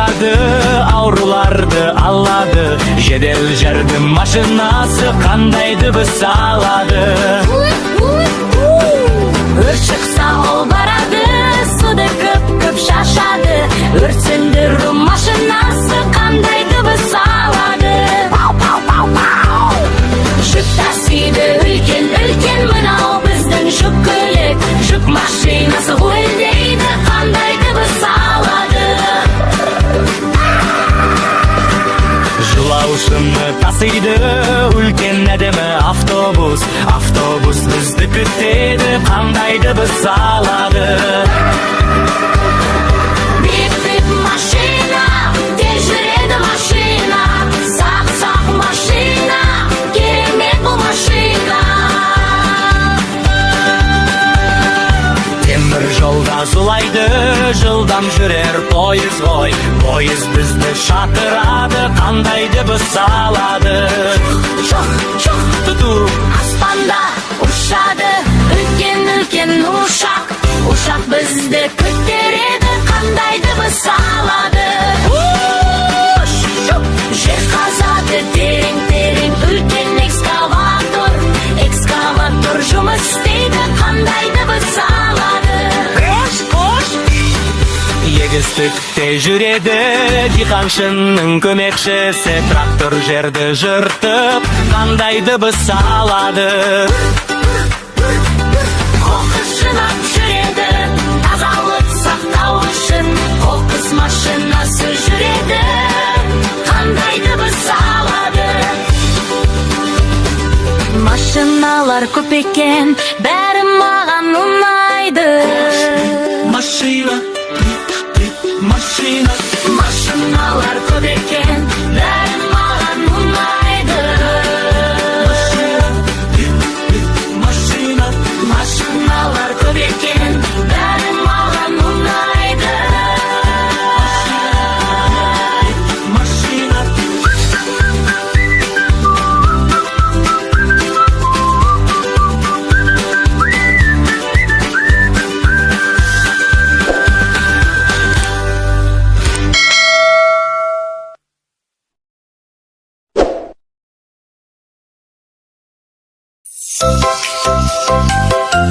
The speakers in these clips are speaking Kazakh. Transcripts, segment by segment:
барады, ауруларды алады. Жедел жәрдем машинасы қандай дыбыс алады? Өрт шықса ол барады, суды көп шашады. Өрт сөндіру машинасы қандай дыбыс алады? Жүк тасиды үлкен мынау біздің жүк көлік. Жүк машинасы ғой дейді, қандай дыбыс алады? Жолаушыны тасиды үлкен әдемі автобус. Автобус бізді күтеді, қандай дыбыс алады? Бип-бип машина, тез жүреді машина. Сақ машина, керемет бұл машина. Темір жолда зулайды, жылдам жүрер пойыз ғой. Пойыз бізді шақырады, қандай дыбыс алады? Чоқ Туту аспанда ұшады, үлкен ұшақ. Ұшақ бізді көтереді, қандай дыбыс алады? Жер қазады терең, үлкен экскаватор. Экскаватор жұмыс істейді, қандай дыбыс алады? Егістікте жүреді диқаншының көмекшісі. Трактор жерді жыртып, қандай дыбыс алады? Қоқыс жинап жүреді, тазалық сақтау үшін. Қоқыс машинасы жүреді, қандай дыбыс алады? Машиналар көп екен, бәрі маған ұнайды. Машиналар көп екен, бәрі маған ұнайды. Машиналар көп екен, бәрі маған ұнайды.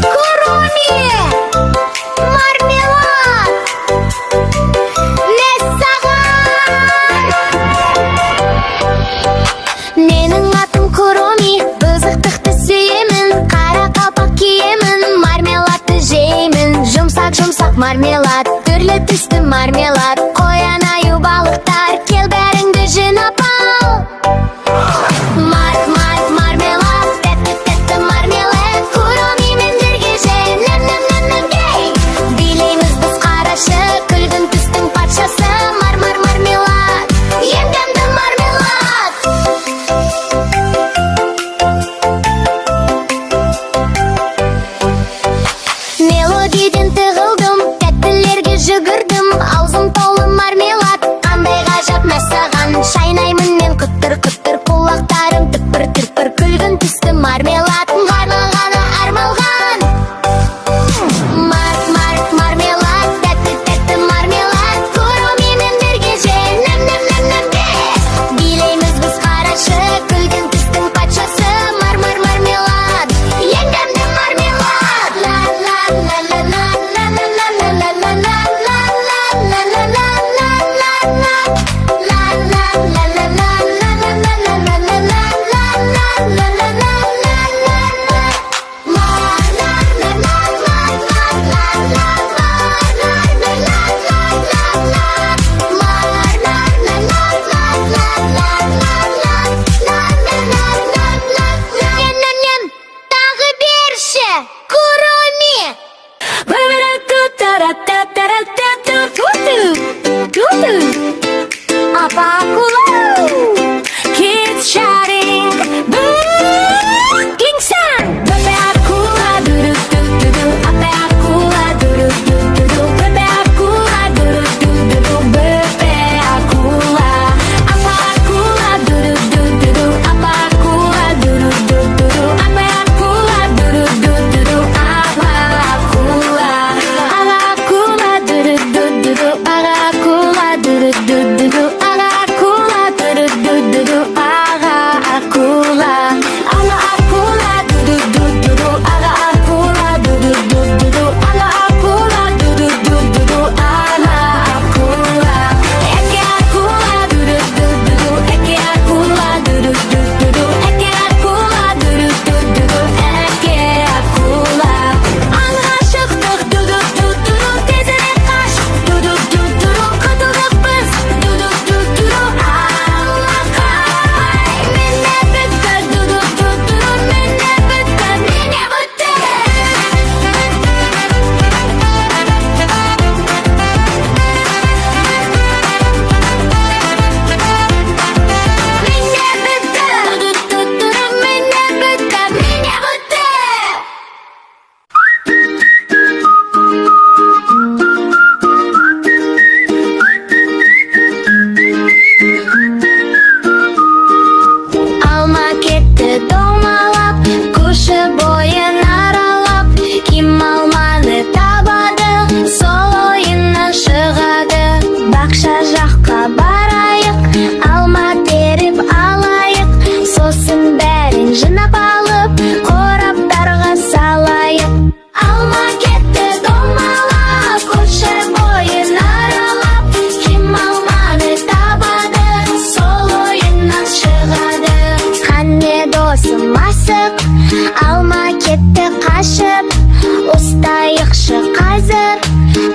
Куруми! Мармелад! Мәссаған! Менің атым Куруми, бұзықтықты сүйемін. Қара қалпақ киемін, мармеладты жеймін. Жұмсақ мармелад, түрлі түсті мармелад. Қоян аю балықтар, кел бәріңді жинап ал. Мармелад, тәтті мармелад. Куруmiмен бірге жей, нәм гей. Билейміз біз қарашы, күлгін түстің патшасы. Мармелад, ең дәмді мармелад. Мелодиден тығылдым, тәттілерге жүгірдім. Аузым толы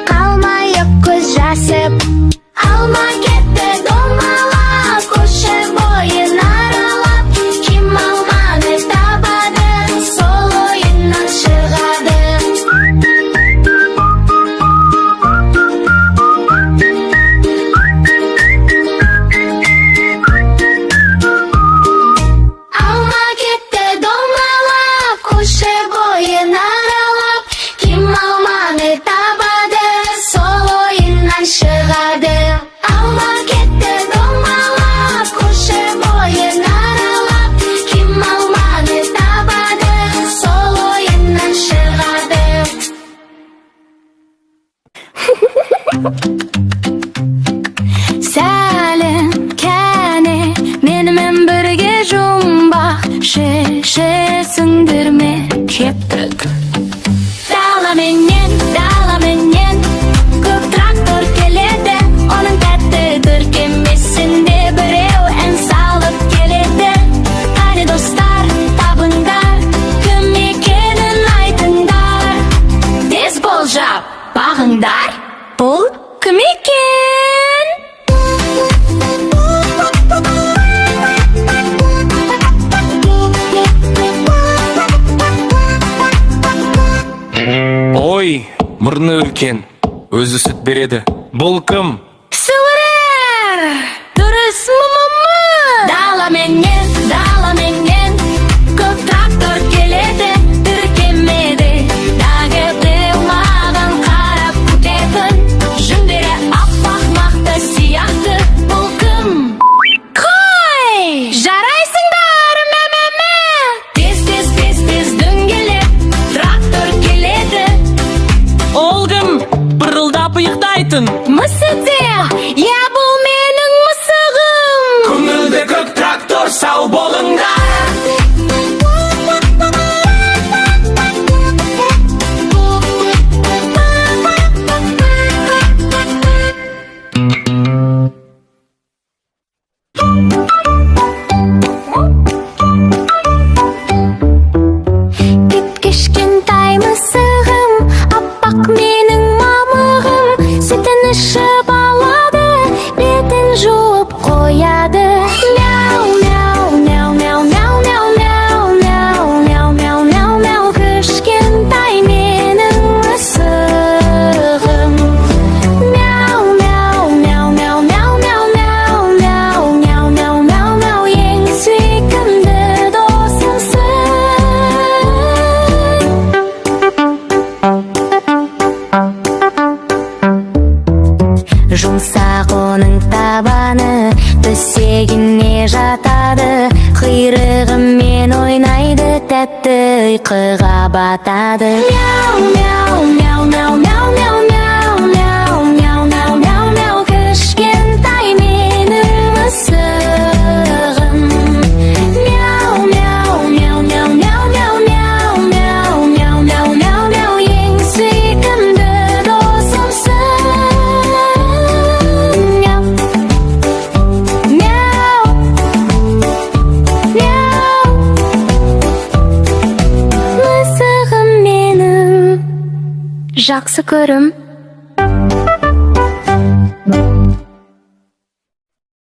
қалмайық көз жасып. Алма кетті домалап, көше бойын аралап, кім алманы табады, сол ойыннан шығады. Алма кетті домалап, көше бойын аралап, кім алманы табады, сол ойыннан шығады. Алма кетті домалап, көше бойын аралап, кім алманы табады, сол ойыннан шығады. Сәлем, кәне, менімен бірге жұмбақ, шешесіңдірме, кеттік. Даламенен, көк трактор келеді, оның тәтті дүркемесінде біреу ән салып келеді. Қане достар, табыңдар, кім екенін айтыңдар, тез болжап бағыңдар, бұл кім екен? Ой, мұрны үлкен, өзі сүт береді. Бұл кім? Суырар, дұрыс мұмы. Даламенен, көк трактор келеді, дүркемеді, дағы біреу маған қарап күтетін. Жүндері аппақ мақты сияқты, бұл кім? Қой, жарайсыңдар, мәмәмә. Тез дөңгелеп, трактор келеді. Ол кім? Бырылдап ұйықтайтын. Мысыде, я бұл менің мысығым. Көңілді көк трактор, сау болыңдар. Кішкентай мысығым, аппақ менің мамығым, сүтін ішіп алады, бетін жуып қояды. Мяу, мяу, мяу, мяу, мяу, мяу, мяу, мяу, мяу, мяу, мяу, мяу, кішкентай менің мысығым. Мяу, мяу, мяу, мяу, мяу, мяу, мяу, мяу, мяу, мяу, мяу, мяу, ең сүйкімді досымсың. Жұмсақ оның табаны, төсегіне жатады, құйрығымен ойнайды, тәтті ұйқыға батады. Мяу, мяу, мяу, мяу, мяу, мяу, мяу, мяу, мяу, мяу, мяу, мяу, кішкентай менің мысығым. Мяу, мяу, мяу, мяу, мяу, мяу, мяу, мяу, мяу, мяу, мяу, мяу, ең сүйкімді досымсың. Мяу, мяу, мяу, мысығым менің жақсы көрім.